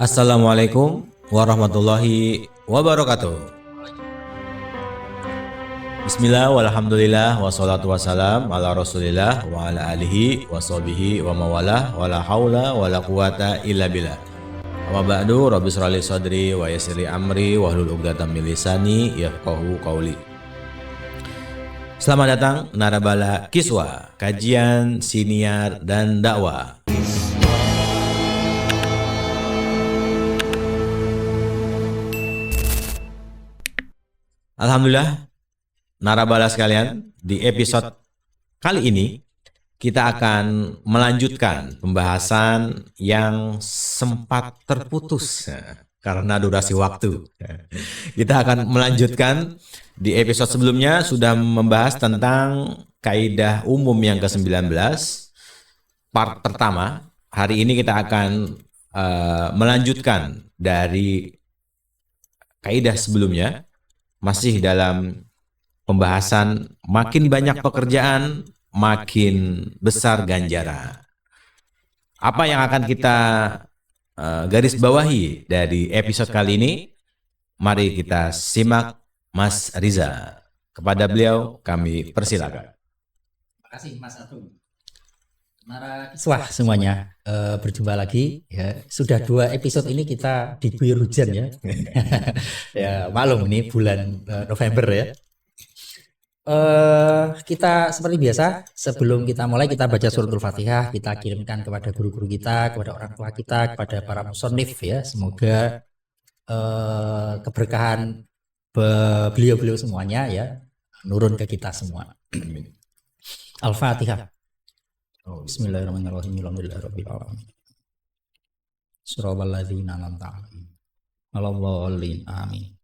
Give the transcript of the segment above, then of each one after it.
Assalamualaikum warahmatullahi wabarakatuh. Bismillah walhamdulillah wassalatu wassalam ala rasulillah wa ala alihi wa sahbihi wa mawalah wa la hawla wa la quwata illa billah. Amma ba'du, rabbi shrah li sadri wa yassir li amri wahlul 'uqdatam min lisani yafqahu qawli. Selamat datang Narabala Kiswa, kajian, siniar, dan dakwah. Alhamdulillah, Narabala sekalian, di episode kali ini kita akan melanjutkan pembahasan yang sempat terputus karena durasi waktu. Kita akan melanjutkan. Di episode sebelumnya sudah membahas tentang kaidah umum yang ke-19, part pertama. Hari ini kita akan melanjutkan dari kaidah sebelumnya, masih dalam pembahasan makin banyak pekerjaan, makin besar ganjaran. Apa yang akan kita garis bawahi dari episode kali ini? Mari kita simak Mas Riza. Kepada beliau kami persilakan. Terima kasih Mas Atung. Wah semuanya, berjumpa lagi ya. Sudah 2 episode ini kita diguyur hujan ya. Ya maklum ini bulan November ya. Kita seperti biasa, sebelum kita mulai kita baca suratul Fatihah, kita kirimkan kepada guru-guru kita, kepada orang tua kita, kepada para musonif ya. Semoga keberkahan beliau-beliau semuanya ya nurun ke kita semua. Al-Fatihah. Bismillahirrahmanirrahim. Alhamdulillahirabbil alamin. Shiratal ladzina an'amta 'alaihim ghairil amin.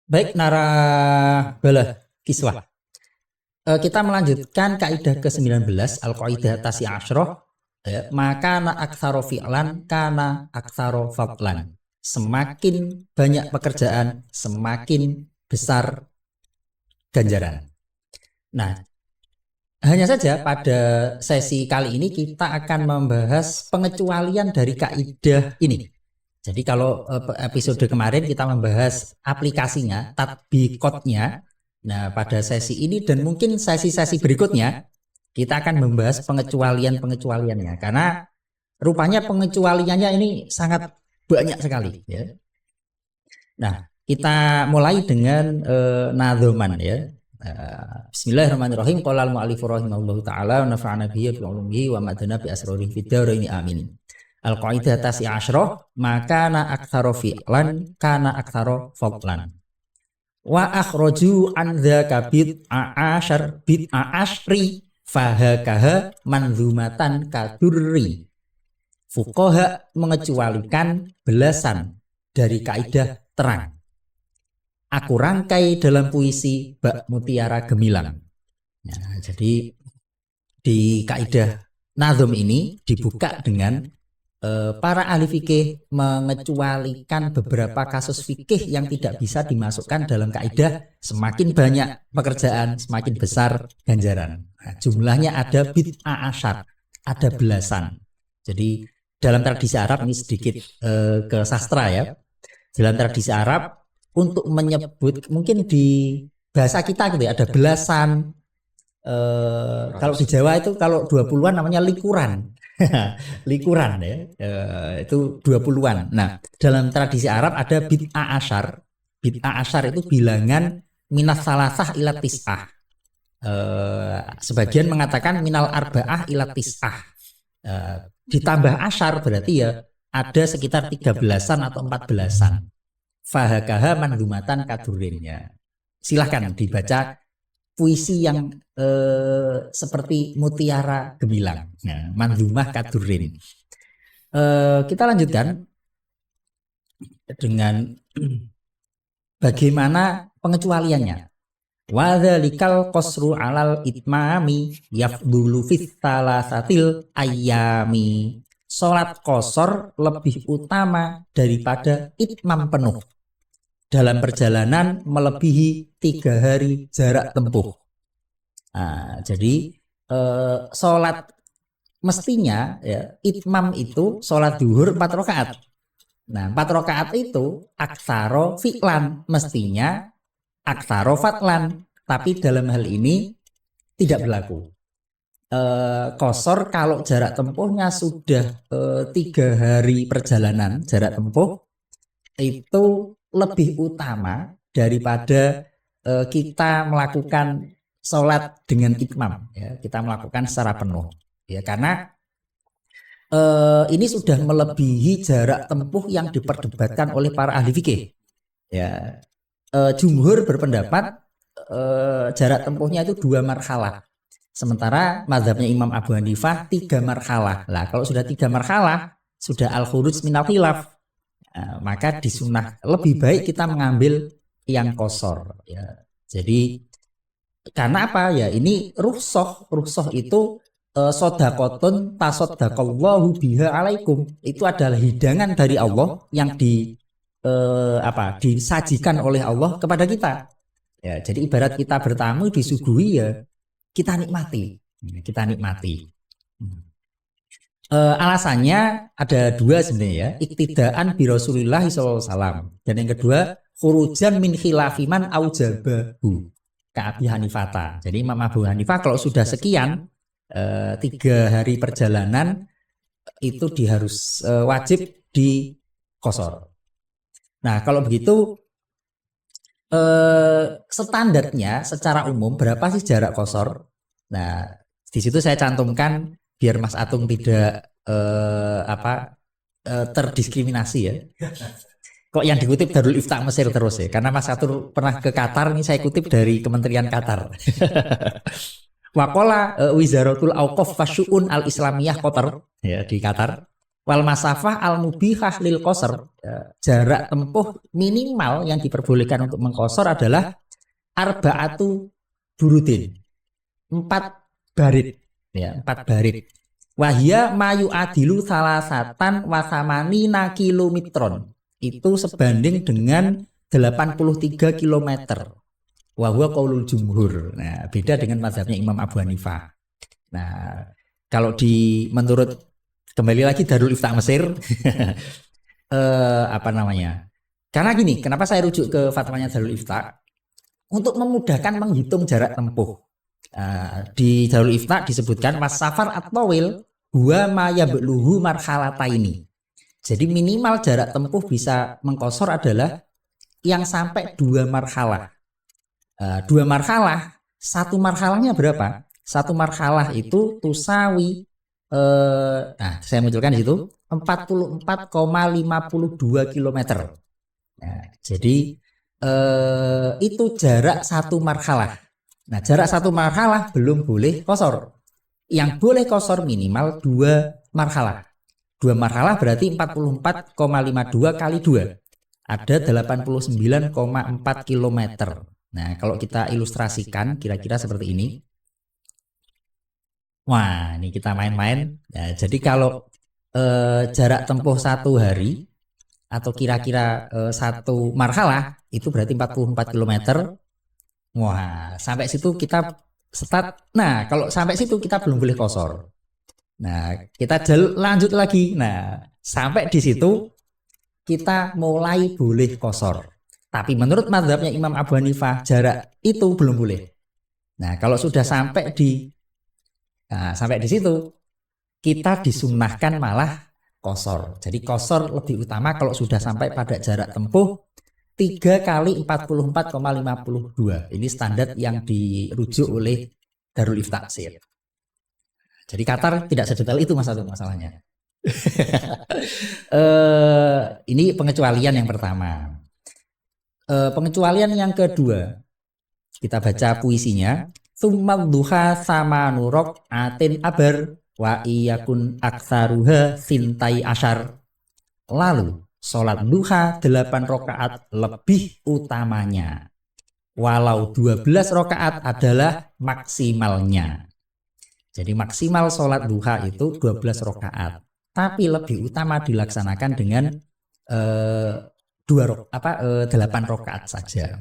Baik, Narabala Kiswah. Kita melanjutkan kaidah ke-19 Al-Qaidah Tasi' Asyroh ya, maka na aktsaro fi'lan kana aktsaro fadlan. Semakin banyak pekerjaan, semakin besar ganjaran. Nah, hanya saja pada sesi kali ini kita akan membahas pengecualian dari kaidah ini. Jadi kalau episode kemarin kita membahas aplikasinya, tatbiqotnya. Nah, pada sesi ini dan mungkin sesi-sesi berikutnya kita akan membahas pengecualiannya. Karena rupanya pengecualiannya ini sangat banyak sekali ya. Nah, kita mulai dengan nadzoman ya. Bismillahirrahmanirrahim. Qala al-mu'allif rahimahullahu taala wa nafa'ana bihi wa ulumihi wa madana bi asrarihi fid dharain amin. Al-qaidah tasi' asyroh maka na aktsaro fi'lan kana aktsaro fadlan. Wa akhraju an dzaka bid'a asyri fahakaha manzumatan kadurri. Fuqaha mengecualikan belasan dari kaidah terang. Aku rangkai dalam puisi bak mutiara gemilang. Nah, jadi di kaidah nazm ini dibuka dengan para ahli fikih mengecualikan beberapa kasus fikih yang tidak bisa dimasukkan dalam kaidah semakin banyak pekerjaan semakin besar ganjaran. Nah, jumlahnya ada bid'a asyar, ada belasan. Jadi dalam tradisi Arab ini sedikit ke sastra ya. Dalam tradisi Arab untuk menyebut mungkin di bahasa kita gitu ya ada belasan. Kalau di Jawa itu kalau 20-an namanya likuran. Likuran ya. Itu 20-an. Nah, dalam tradisi Arab ada bid'a asyar. Bid'a asyar itu bilangan minas salasah ila tis'ah. Sebagian mengatakan minal arba'ah ila tis'ah. Ditambah asyar berarti ya ada sekitar 13-an atau 14-an. Fahakaha manzumatan kadurinnya. Silahkan dibaca puisi yang seperti mutiara gemilang. Nah, manzumah kadurin. Kita lanjutkan dengan bagaimana pengecualiannya. Wa dzalikal qasru 'alal itmami yafdulu fit salasatil ayyami. Salat qasar lebih utama daripada itmam penuh dalam perjalanan melebihi 3 hari jarak tempuh. Nah, jadi salat mestinya ya, itmam itu sholat duhur 4 rakaat. Nah 4 rakaat itu aksaro fi'lan, mestinya aksaro fatlan. Tapi dalam hal ini tidak berlaku. Qashar kalau jarak tempuhnya sudah 3 hari perjalanan jarak tempuh itu lebih utama daripada kita melakukan sholat dengan itmam, ya, kita melakukan secara penuh, ya, karena ini sudah melebihi jarak tempuh yang diperdebatkan oleh para ahli fikih. Ya, jumhur berpendapat jarak tempuhnya itu 2 marhalah. Sementara mazhabnya Imam Abu Hanifah 3 marhalah. Lah kalau sudah 3 marhalah, sudah al-khuruj minal khilaf, maka disunah lebih baik kita mengambil yang qashar. Ya. Jadi karena apa ya? Ini rukhsah itu sodakotun tasodakallahu biha alaikum. Itu adalah hidangan dari Allah yang disajikan oleh Allah kepada kita. Ya, jadi ibarat kita bertamu disuguhi, ya kita nikmati. Alasannya ada 2 sebenarnya, ya. Iktidaan bi Rasulillah sallallahu alaihi wasallam, dan yang kedua khurujan min khilafiman aujabahu ka Abi Hanifata. Jadi Imam Abu Hanifah kalau sudah sekian 3 hari perjalanan itu harus wajib di qashar. Nah kalau begitu standarnya secara umum berapa sih jarak qashar? Nah di situ saya cantumkan biar Mas Atung tidak terdiskriminasi, ya. Kok yang dikutip Darul Ifta Mesir terus, ya? Karena Mas Atung pernah ke Qatar, ini saya kutip dari Kementerian Qatar. Waqala Wizaratul Auqaf Fasyu'un Al-Islamiyah Qatar, ya, di Qatar. Wal masafah al-mubihah lil qashar, jarak tempuh minimal yang diperbolehkan untuk mengqashar adalah arba'atu burudin, 4 barit, ya, 4 barit. Wahia mayu adilu salasatan wasamanina kilometron, itu sebanding dengan 83 kilometer. Wahwa qaulul jumhur. Nah, beda dengan mazhabnya Imam Abu Hanifah. Nah, kalau menurut kembali lagi Darul Ifta Mesir, karena gini, kenapa saya rujuk ke fatwanya Darul Ifta? Untuk memudahkan menghitung jarak tempuh. Di Darul Ifta disebutkan wasafar at-tawil huwa ma yabluhu marhalataini. Jadi minimal jarak tempuh bisa mengqashar adalah yang sampai 2 marhalah. 2 marhalah, 1 marhalahnya berapa? 1 marhalah itu tusawi, saya munculkan di situ 44,52 km. Nah, jadi itu jarak 1 marhalah. Nah, jarak 1 marhalah belum boleh qashar. Yang boleh qashar minimal 2 marhalah. 2 marhalah berarti 44,52 kali 2. Ada 89,4 km. Nah, kalau kita ilustrasikan kira-kira seperti ini. Wah, ini kita main-main. Nah, jadi kalau jarak tempuh 1 hari atau kira-kira 1 marhalah itu berarti 44 km. Wah, sampai situ kita start. Nah, kalau sampai situ kita belum boleh qashar. Nah, kita lanjut lagi. Nah, sampai di situ kita mulai boleh qashar. Tapi menurut mazhabnya Imam Abu Hanifah jarak itu belum boleh. Nah, kalau sudah sampai di situ kita disunnahkan malah qashar. Jadi qashar lebih utama kalau sudah sampai pada jarak tempuh 3 kali 44,52. Ini standar yang dirujuk oleh Darul Ifta Mesir. Jadi Qatar tidak sedetail itu masalahnya. Ini pengecualian yang pertama. Pengecualian yang kedua, kita baca puisinya. Tsummal duha sama nurok atin abar wa iyakun aksaruha sintai asyar. Lalu sholat duha 8 rakaat lebih utamanya, walau 12 rakaat adalah maksimalnya. Jadi maksimal sholat duha itu 12 rakaat, tapi lebih utama dilaksanakan dengan 8 rakaat saja.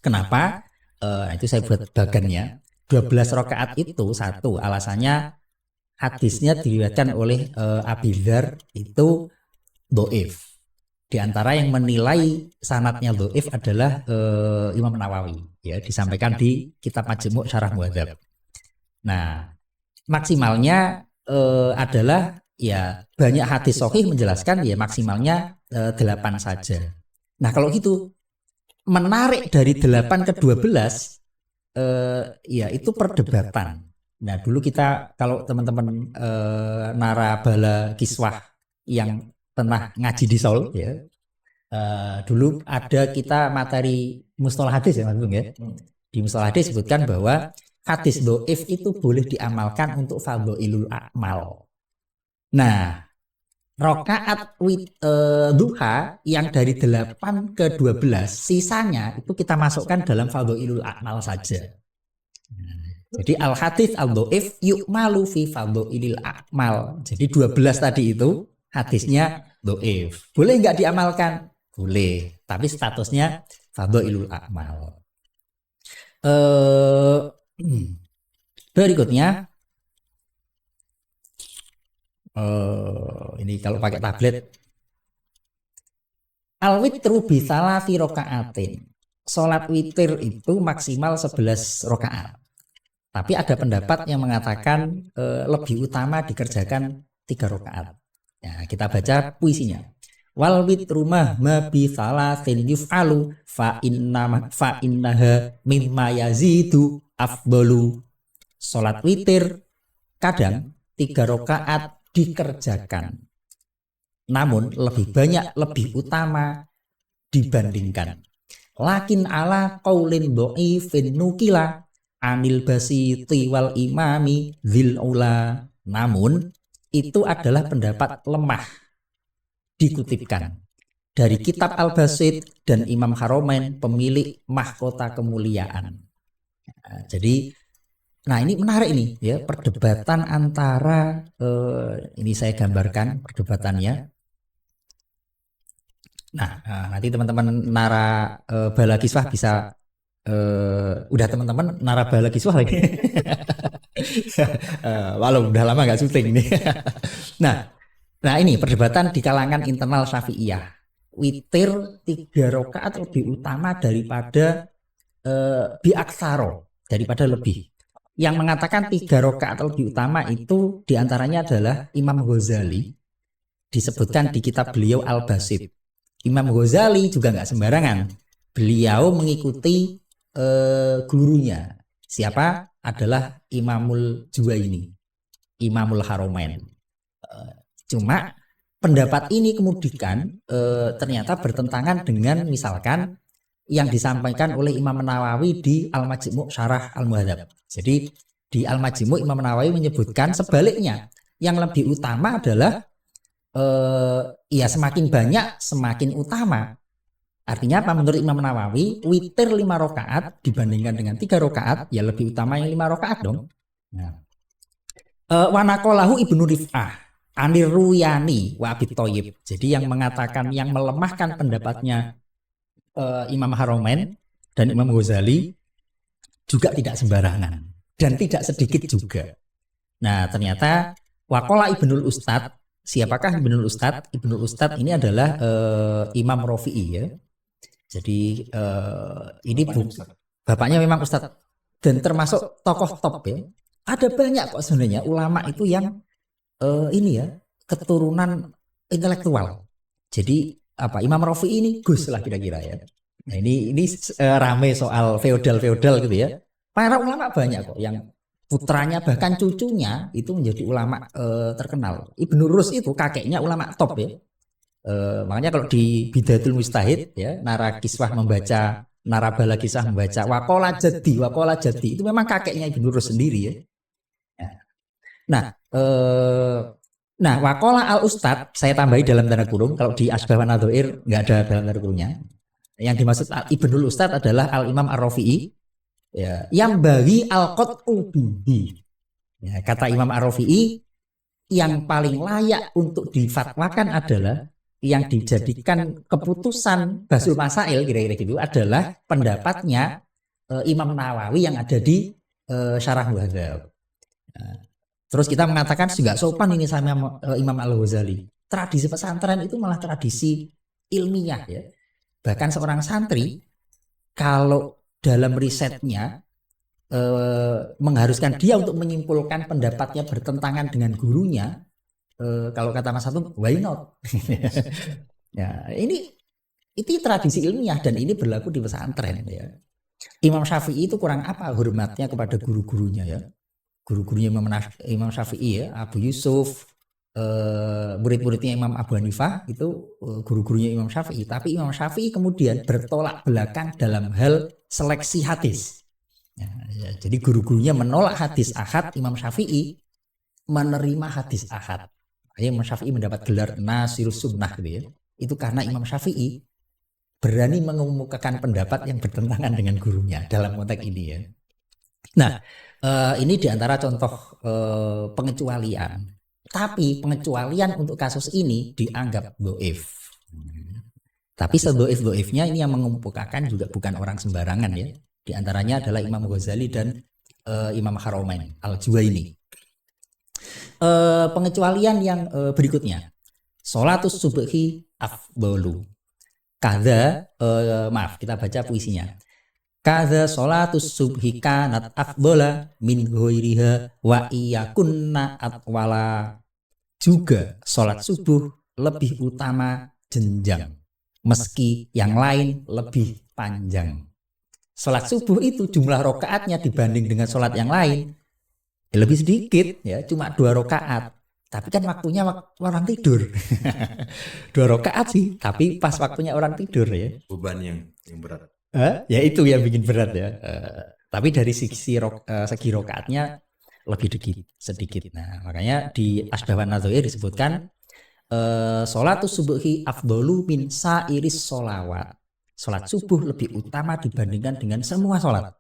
Kenapa? Itu saya buat bagannya. 12 rakaat itu satu alasannya hadisnya diriwayatkan oleh Abi Dzar itu dhaif. Di antara yang menilai sanadnya dhaif adalah Imam Nawawi, ya, disampaikan di kitab Majmu' Syarah Muhadzab. Nah, maksimalnya adalah ya banyak hadis sahih menjelaskan ya maksimalnya 8 saja. Nah, kalau gitu menarik dari 8 ke 12 ya itu perdebatan. Nah, dulu kita kalau teman-teman narabala kiswah yang pernah ngaji di Seoul ya, dulu ada kita materi mustalah hadis ya Mas Bung ya. Di mustalah hadis disebutkan bahwa hadis dhaif itu boleh diamalkan untuk fadhailul a'mal. Nah, rakaat duha yang dari 8 ke 12 sisanya itu kita masukkan dalam fadhailul a'mal saja. Jadi al hadits al dhaif yu'malu fi fadhailil a'mal. Jadi 12 tadi itu hadisnya dhaif. Boleh nggak diamalkan? Boleh, tapi statusnya fadhailul a'mal. Berikutnya ini kalau pakai tablet al witru bi salasi rakaatin. Salat witir itu maksimal 11 rakaat. Tapi ada pendapat yang mengatakan lebih utama dikerjakan 3 rakaat. Ya, kita baca puisinya. Wal witru ma bi salasin yuf'alu fa innaha mimma yazidu afdalu. Salat witir kadang 3 rakaat dikerjakan. Namun lebih banyak, lebih utama dibandingkan. Lakin ala qaulin dhaifin nukila anil basiti wal imami dzil ula. Namun itu adalah pendapat lemah dikutipkan dari kitab Al-Basit dan Imam Haramain pemilik mahkota kemuliaan. Jadi nah ini menarik ini ya, perdebatan antara ini saya gambarkan perdebatannya. Nah, nanti teman-teman narabala kiswah bisa udah teman-teman narabala kiswah lagi. Walau udah lama nggak syuting ini. Nah ini perdebatan di kalangan internal Syafi'iyah. Witir 3 rakaat lebih utama daripada biaksaro, daripada lebih. Yang mengatakan 3 rakaat lebih utama itu diantaranya adalah Imam Ghazali, disebutkan di kitab beliau Al-Basit. Imam Ghazali juga nggak sembarangan. Beliau mengikuti gurunya. Siapa? Adalah Imamul Juwaini, Imamul Haramain. Cuma pendapat ini kemudian ternyata bertentangan dengan misalkan yang disampaikan oleh Imam Nawawi di Al-Majmu' Syarah Al-Muhadzab. Jadi di Al-Majmu' Imam Nawawi menyebutkan sebaliknya, yang lebih utama adalah ya semakin banyak semakin utama. Artinya apa menurut Imam Nawawi? Witir 5 rakaat dibandingkan dengan 3 rakaat ya lebih utama yang 5 rakaat dong. Nah. Wa naqalahu Ibnu Rif'ah Anir Ruyani wa Abi Thayyib. Jadi yang mengatakan, yang melemahkan pendapatnya Imam Haramain dan Imam Ghazali juga tidak sembarangan dan tidak sedikit juga. Nah, ternyata waqala Ibnul Ustad. Siapakah Ibnul Ustad? Ibnul Ustad ini adalah Imam Rafi'i ya. Jadi ini bapaknya memang Ustad dan termasuk tokoh top ya. Ada banyak kok sebenarnya ulama itu yang ini ya keturunan intelektual. Jadi apa Imam Rafi'i ini Gus lah kira-kira ya. Nah ini rame soal feodal gitu ya. Para ulama banyak kok yang putranya bahkan cucunya itu menjadi ulama terkenal. Ibnu Rus itu kakeknya ulama top ya. Makanya kalau di Bidayatul Mujtahid ya, narabala kisah membaca waqala jadi itu memang kakeknya Ibnu Rus sendiri ya. Nah, waqala al Ustad saya tambahi dalam tanda kurung, kalau di Asbah wa Nadhair nggak ada dalam tanda kurungnya. Yang dimaksud Ibnul Ustad adalah Al Imam Ar-Rafi'i ya, yang bagi al-qat'u bihi. Ya, kata Imam Ar-Rafi'i yang paling layak untuk difatwakan adalah yang dijadikan keputusan Basul Masail kira-kira gitu adalah pendapatnya Imam Nawawi yang ada di Syarah Muhadzab. Terus kita mengatakan juga sopan ini sama Imam Al-Ghazali. Tradisi pesantren itu malah tradisi ilmiah ya. Bahkan seorang santri kalau dalam risetnya mengharuskan dia untuk menyimpulkan pendapatnya bertentangan dengan gurunya, kalau kata Mas Atung, why not? Ya, itu tradisi ilmiah dan ini berlaku di pesantren ya. Imam Syafi'i itu kurang apa hormatnya kepada guru-gurunya ya. Guru-gurunya Imam Syafi'i ya, Abu Yusuf, murid-muridnya Imam Abu Hanifah itu guru-gurunya Imam Syafi'i. Tapi Imam Syafi'i kemudian bertolak belakang dalam hal seleksi hadis. Ya, jadi guru-gurunya menolak hadis ahad, Imam Syafi'i menerima hadis ahad. Imam Syafi'i mendapat gelar Nasirus Sunnah gitu ya. Itu karena Imam Syafi'i berani mengemukakan pendapat yang bertentangan dengan gurunya dalam konteks ini ya. Nah, ini diantara contoh pengecualian. Tapi pengecualian untuk kasus ini dianggap doif. Tapi sedoif-doifnya ini yang mengemukakan juga bukan orang sembarangan ya. Di antaranya adalah Imam Ghazali dan Imam Haramain Al-Juwaini. Pengecualian yang berikutnya, sholatus subhi afdolu. Maaf, kita baca puisinya. Kadza sholatus subhi kanat afdola min ghairiha wa iyakunna atwala. Juga sholat subuh lebih utama jenjang meski yang lain lebih panjang. Sholat subuh itu jumlah rokaatnya dibanding dengan sholat yang lain lebih sedikit ya, cuma 2 rokaat. Tapi kan waktunya orang tidur. 2 rokaat sih, tapi pas waktunya orang tidur ya. Beban yang berat. Ya itu yang bikin berat ya. Tapi dari segi rokaatnya lebih sedikit. Nah, makanya di Asbahwan Nadzair disebutkan sholatus subuhi afdolu min sairis sholawat. Sholat subuh lebih utama dibandingkan dengan semua sholat.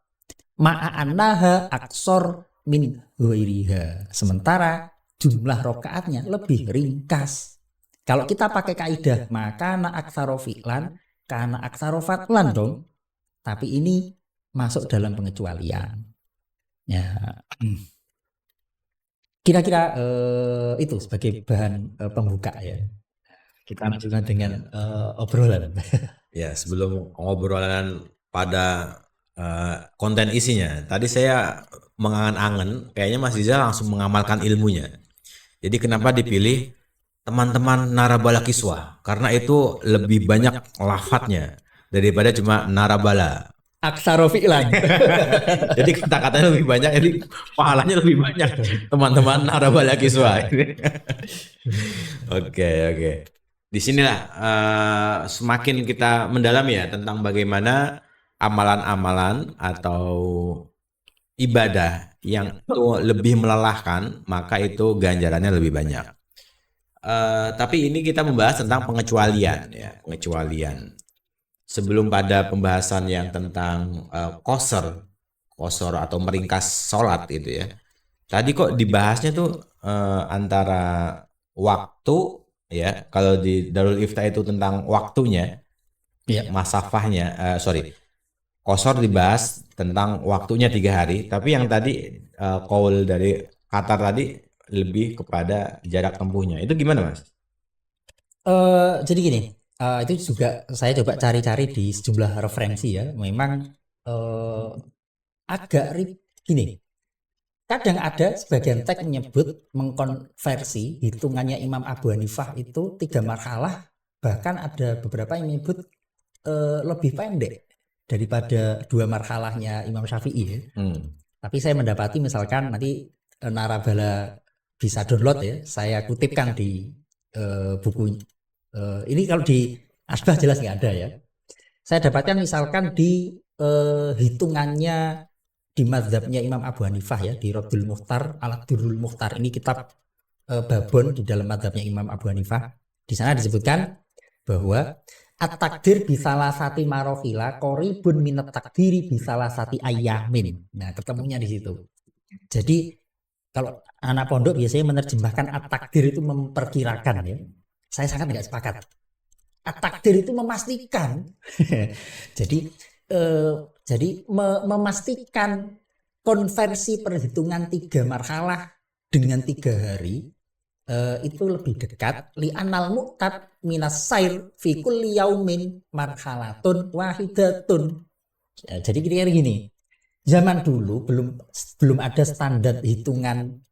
Ma'annaha aksor min ghairiha. Sementara jumlah rokaatnya lebih ringkas. Kalau kita pakai kaidah maka na aktsaro fi'lan karena aktsaro fatlan dong. Tapi ini masuk dalam pengecualian. Ya. Kira-kira itu sebagai bahan pembuka ya. Kita lanjutkan dengan obrolan. Ya, sebelum obrolan pada konten isinya, tadi saya mengangan-angan, kayaknya Mas Rizal langsung mengamalkan ilmunya. Jadi kenapa dipilih teman-teman Narabala Kiswah? Karena itu lebih banyak lafadznya daripada cuma Narabala. Aksaro fi'lan. Jadi kata-katanya lebih banyak, jadi pahalanya lebih banyak teman-teman Narabala Kiswah. Oke. Di sinilah semakin kita mendalami ya tentang bagaimana amalan-amalan atau ibadah yang itu lebih melelahkan, maka itu ganjarannya lebih banyak. Tapi ini kita membahas tentang pengecualian ya, pengecualian. Sebelum pada pembahasan yang tentang qasar atau meringkas sholat itu ya. Tadi kok dibahasnya tuh antara waktu ya, kalau di Darul Ifta itu tentang waktunya, ya, masafahnya, qasar dibahas tentang waktunya 3 hari, tapi yang tadi qaul dari Qatar tadi lebih kepada jarak tempuhnya. Itu gimana, Mas? Jadi gini, itu juga saya coba cari-cari di sejumlah referensi ya. Memang agak gini. Kadang ada sebagian teks menyebut mengkonversi hitungannya Imam Abu Hanifah itu 3 marhalah, bahkan ada beberapa yang menyebut lebih pendek daripada 2 marhalahnya Imam Syafi'i ya. Tapi saya mendapati misalkan nanti Narabala bisa download ya, saya kutipkan di buku ini. Kalau di Asbah jelas nggak ada ya. Saya dapatkan misalkan di hitungannya di mazhabnya Imam Abu Hanifah ya, di Raddul Mukhtar Al-Durrul Mukhtar, ini kitab babon di dalam mazhabnya Imam Abu Hanifah. Di sana disebutkan bahwa at-takdir bisalasati marofila qoribun minat takdiri bisalasati ayamin. Nah, ketemunya di situ. Jadi kalau anak pondok biasanya menerjemahkan at-takdir itu memperkirakan ya. Saya sangat tidak sepakat. At-takdir itu memastikan. Jadi memastikan konversi perhitungan 3 marhalah dengan 3 hari itu lebih dekat li'anal mu'tad minas sair fi kulli yaumin marhalatun wahidatun. Jadi kira-kira gini. Zaman dulu belum ada standar hitungan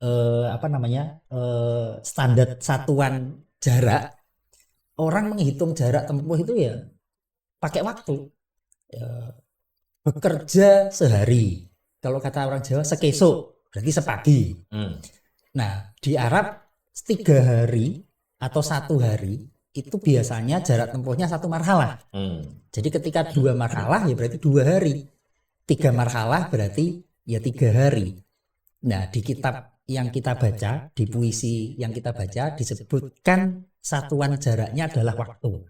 standar satuan jarak. Orang menghitung jarak tempuh itu ya pakai waktu. Bekerja sehari. Kalau kata orang Jawa sekesuk, berarti sepagi. Nah, di Arab 3 hari atau 1 hari itu biasanya jarak tempuhnya 1 marhalah. Jadi ketika 2 marhalah ya berarti 2 hari. 3 marhalah berarti ya 3 hari. Nah, di kitab yang kita baca, di puisi yang kita baca disebutkan satuan jaraknya adalah waktu.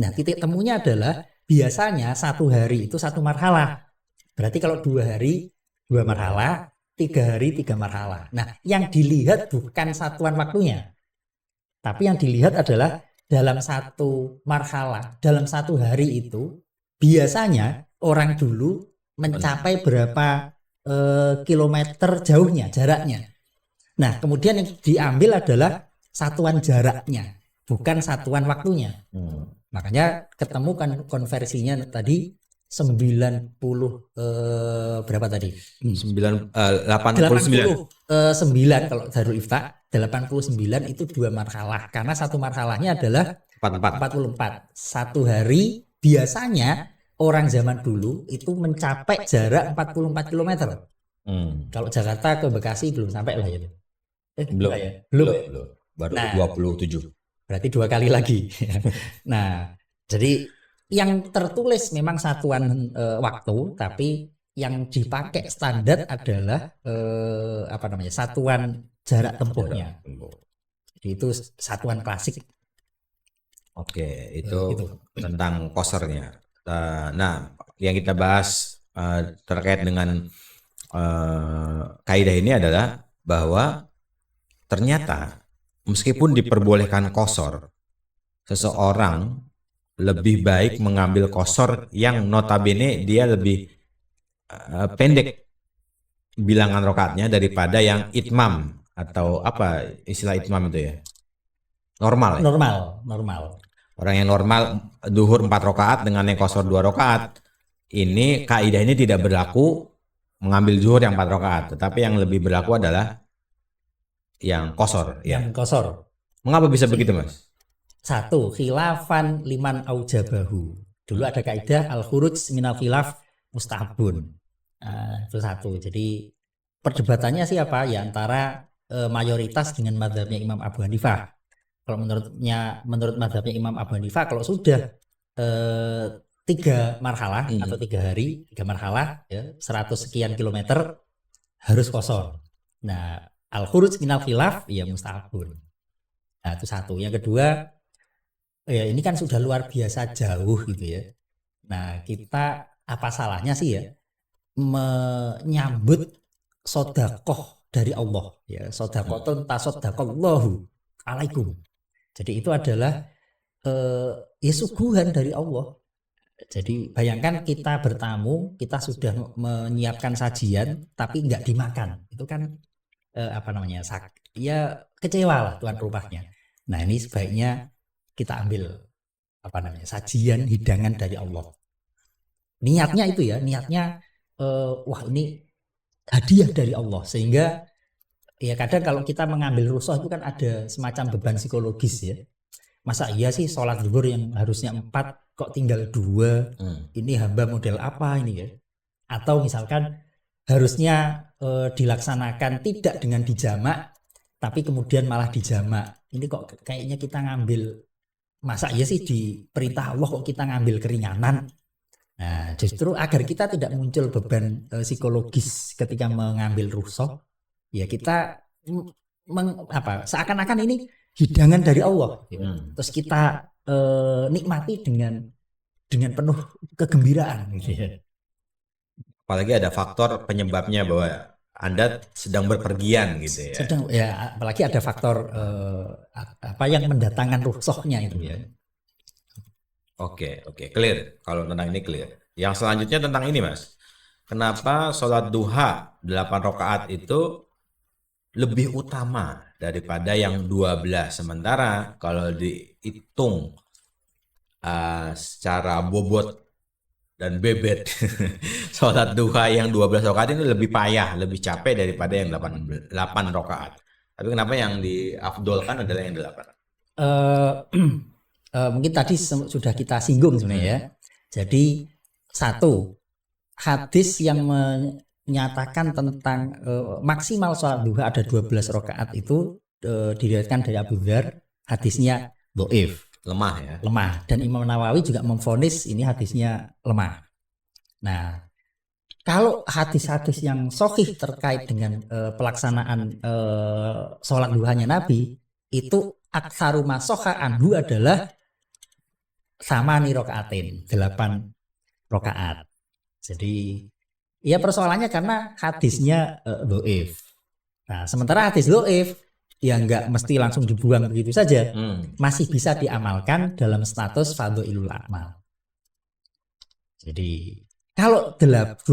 Nah, titik temunya adalah biasanya 1 hari itu 1 marhalah. Berarti kalau 2 hari 2 marhalah, 3 hari 3 marhalah. Nah, yang dilihat bukan satuan waktunya. Tapi yang dilihat adalah dalam 1 marhalah, dalam 1 hari itu biasanya orang dulu mencapai berapa kilometer jauhnya, jaraknya. Nah, kemudian yang diambil adalah satuan jaraknya, bukan satuan waktunya. Makanya ketemu kan konversinya tadi 90 berapa tadi? 89 kalau Darul Ifta 89 itu 2 marhalah karena 1 marhalahnya adalah 44. 1 hari biasanya orang zaman dulu itu mencapai jarak 44 km. Kalau Jakarta ke Bekasi belum sampai lah ya. Belum. Baru 27. Berarti 2 kali lagi. Nah, jadi yang tertulis memang satuan waktu, tapi yang dipakai standar adalah satuan jarak tempuhnya. Jadi itu satuan klasik. Oke, itu tentang kosernya. Nah, yang kita bahas terkait dengan kaidah ini adalah bahwa ternyata meskipun diperbolehkan qashar, seseorang lebih baik mengambil qashar yang notabene dia lebih pendek bilangan rakaatnya daripada yang itmam atau apa istilah itmam itu ya? Normal. Orang yang normal duhur 4 rakaat dengan yang qashar 2 rakaat. Ini kaidah ini tidak berlaku mengambil zuhur yang 4 rakaat, tetapi yang lebih berlaku adalah yang qashar. Yang qashar. Mengapa bisa begitu, Mas? 1. Khilafan liman aujabahu. Dulu ada kaidah al-khuruj minal khilaf mustahabun. Itu 1. Jadi perdebatannya siapa? Ya antara mayoritas dengan mazhabnya Imam Abu Hanifah. Kalau menurut mazhabnya Imam Abu Hanifah, kalau sudah 3 marhalah atau 3 hari, 3 marhalah ya, 100 sekian kilometer harus qashar. Nah, al-khuruj minal khilaf ya mustahabun. Nah, itu 1. Yang kedua, ya ini kan sudah luar biasa jauh gitu ya. Nah, kita apa salahnya sih ya menyambut sedekah dari Allah ya, sedekahun tasaddaqallahu alaikum. Jadi itu adalah ya suguhan dari Allah. Jadi bayangkan kita bertamu, kita sudah menyiapkan sajian tapi nggak dimakan. Itu kan ya kecewa lah tuan rumahnya. Nah, ini sebaiknya kita ambil sajian hidangan dari Allah. Niatnya itu ya, wah ini hadiah dari Allah, sehingga ya kadang kalau kita mengambil rukhsah itu kan ada semacam beban psikologis ya. Masa iya sih sholat zuhur yang harusnya 4 kok tinggal 2? Ini hamba model apa ini ya? Atau misalkan harusnya dilaksanakan tidak dengan dijamak, tapi kemudian malah dijamak. Ini kok kayaknya kita ngambil, masa iya sih di perintah Allah kok kita ngambil keringanan? Nah, justru agar kita tidak muncul beban psikologis ketika mengambil rukhsah, ya kita seakan-akan ini hidangan dari Allah. Terus kita nikmati dengan penuh kegembiraan. Apalagi ada faktor penyebabnya bahwa Anda sedang berpergian gitu ya. Apalagi ada faktor yang mendatangkan rukhsahnya itu ya. Oke, clear. Kalau tentang ini clear. Yang selanjutnya tentang ini, Mas. Kenapa sholat duha 8 rakaat itu lebih utama daripada yang 12. Sementara kalau dihitung secara bobot dan bebet sholat duha yang 12 rakaat ini lebih payah, lebih capek daripada yang 8 rakaat. Tapi kenapa yang diafdolkan adalah yang 8? Mungkin tadi sudah kita singgung sebenarnya ya. Jadi satu, hadis yang menyatakan tentang maksimal sholat duha ada 12 rakaat itu diriwayatkan dari Abu Dzar, hadisnya dhaif, Lemah ya. lemah, dan Imam Nawawi juga memvonis ini hadisnya lemah. Nah, kalau hadis-hadis yang sahih terkait dengan pelaksanaan sholat duhanya Nabi itu aktsaru ma shahha anhu adalah sama nih rokaatin 8 rokaat. Jadi ya persoalannya karena hadisnya dhaif. Nah, sementara hadis dhaif ya nggak mesti langsung dibuang begitu saja, masih bisa diamalkan dalam status fadhailul a'mal. Jadi kalau 12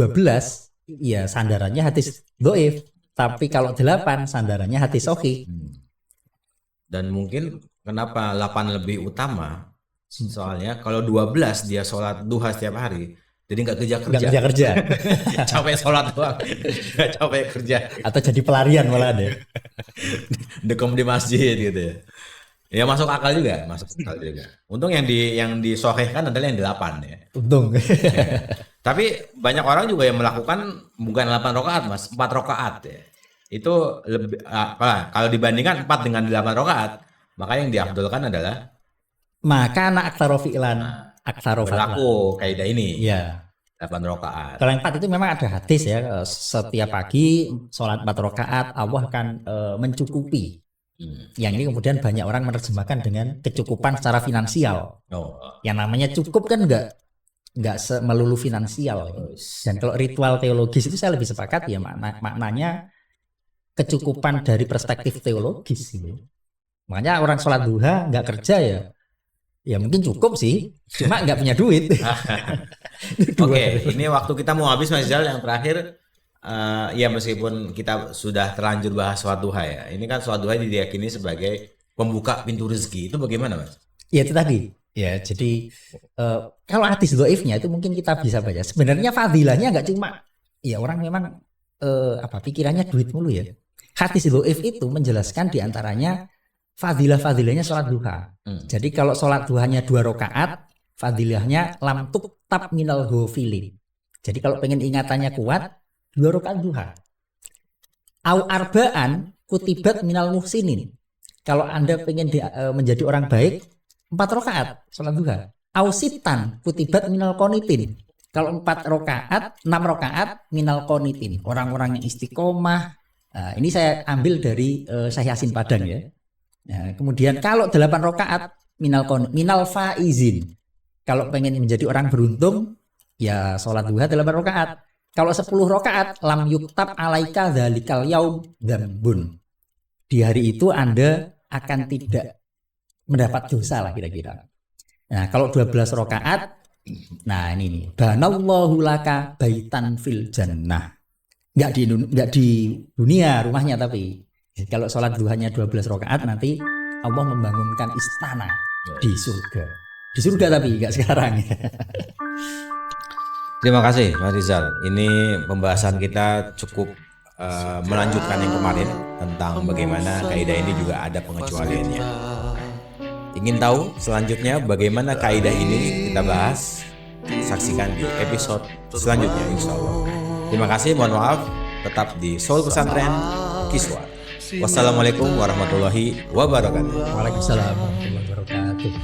ya sandarannya hadis dhaif, tapi kalau 8 sandarannya hadis sahih. Dan mungkin kenapa 8 lebih utama? Soalnya kalau 12 dia sholat duha setiap hari, jadi nggak kerja. Capek sholat doang, nggak capek kerja. Atau jadi pelarian malah deh. Dekom di masjid gitu ya. Ya masuk akal juga, Untung yang disohehkan adalah yang 8 ya. Untung. Ya. Tapi banyak orang juga yang melakukan bukan 8 rakaat mas, 4 rakaat ya. Itu lebih kalau dibandingkan 4 dengan 8 rakaat, maka yang diafdolkan adalah maka aktsaro fi'lan, berlaku kaidah ini. Ya. 8 rakaat. Kalau yang 4 itu memang ada hadis ya, setiap pagi sholat 4 rakaat Allah akan mencukupi. Yang ini kemudian banyak orang menerjemahkan dengan kecukupan secara finansial. Yang namanya cukup kan enggak melulu finansial. Dan kalau ritual teologis itu saya lebih sepakat ya maknanya kecukupan dari perspektif teologis gitu. Makanya orang sholat duha nggak kerja ya mungkin cukup sih, cuma nggak punya duit. Oke, ini waktu kita mau habis Mas Zal. Yang terakhir ya meskipun kita sudah terlanjur bahas sholat duha ya, ini kan sholat duha diyakini sebagai pembuka pintu rezeki. Itu bagaimana Mas? Ya itu tadi ya, jadi kalau hadis dhaifnya itu mungkin kita bisa baca sebenarnya fadilahnya nggak cuma ya orang memang pikirannya duit mulu ya. Hadis dhaif itu menjelaskan diantaranya fadilahnya sholat duha. Jadi kalau sholat duhanya 2 rakaat, fadilahnya lam tuktab minal ghafilin. Jadi kalau pengen ingatannya kuat, 2 rakaat duha. Au arba'an kutibat minal muhsinin. Kalau Anda pengen menjadi orang baik, 4 rakaat sholat duha. Au sitan kutibat minal qonitin. Kalau 4 rakaat, 6 rakaat minal qonitin. Orang-orang yang istiqomah. Nah, ini saya ambil dari Syekh Yasin Padang ya. Nah, kemudian kalau 8 rakaat minal faizin. Kalau pengen menjadi orang beruntung ya sholat duha 8 rakaat. Kalau 10 rakaat lam yuktab alaika dzalikal yaum dzambun. Di hari itu Anda akan tidak mendapat dosa lah kira-kira. Nah, kalau 12 rakaat nah ini nih, banallahu laka baitan fil jannah. Enggak di dunia rumahnya, tapi kalau sholat duhanya 12 rakaat nanti Allah membangunkan istana di surga. Di surga tapi enggak sekarang. Terima kasih Mas Rizal. Ini pembahasan kita cukup melanjutkan yang kemarin tentang bagaimana kaidah ini juga ada pengecualiannya. Ingin tahu selanjutnya bagaimana kaidah ini kita bahas? Saksikan di episode selanjutnya insya Allah. Terima kasih, mohon maaf. Tetap di Soul Pesantren Kiswah. Wassalamualaikum warahmatullahi wabarakatuh. Waalaikumsalam warahmatullahi wabarakatuh.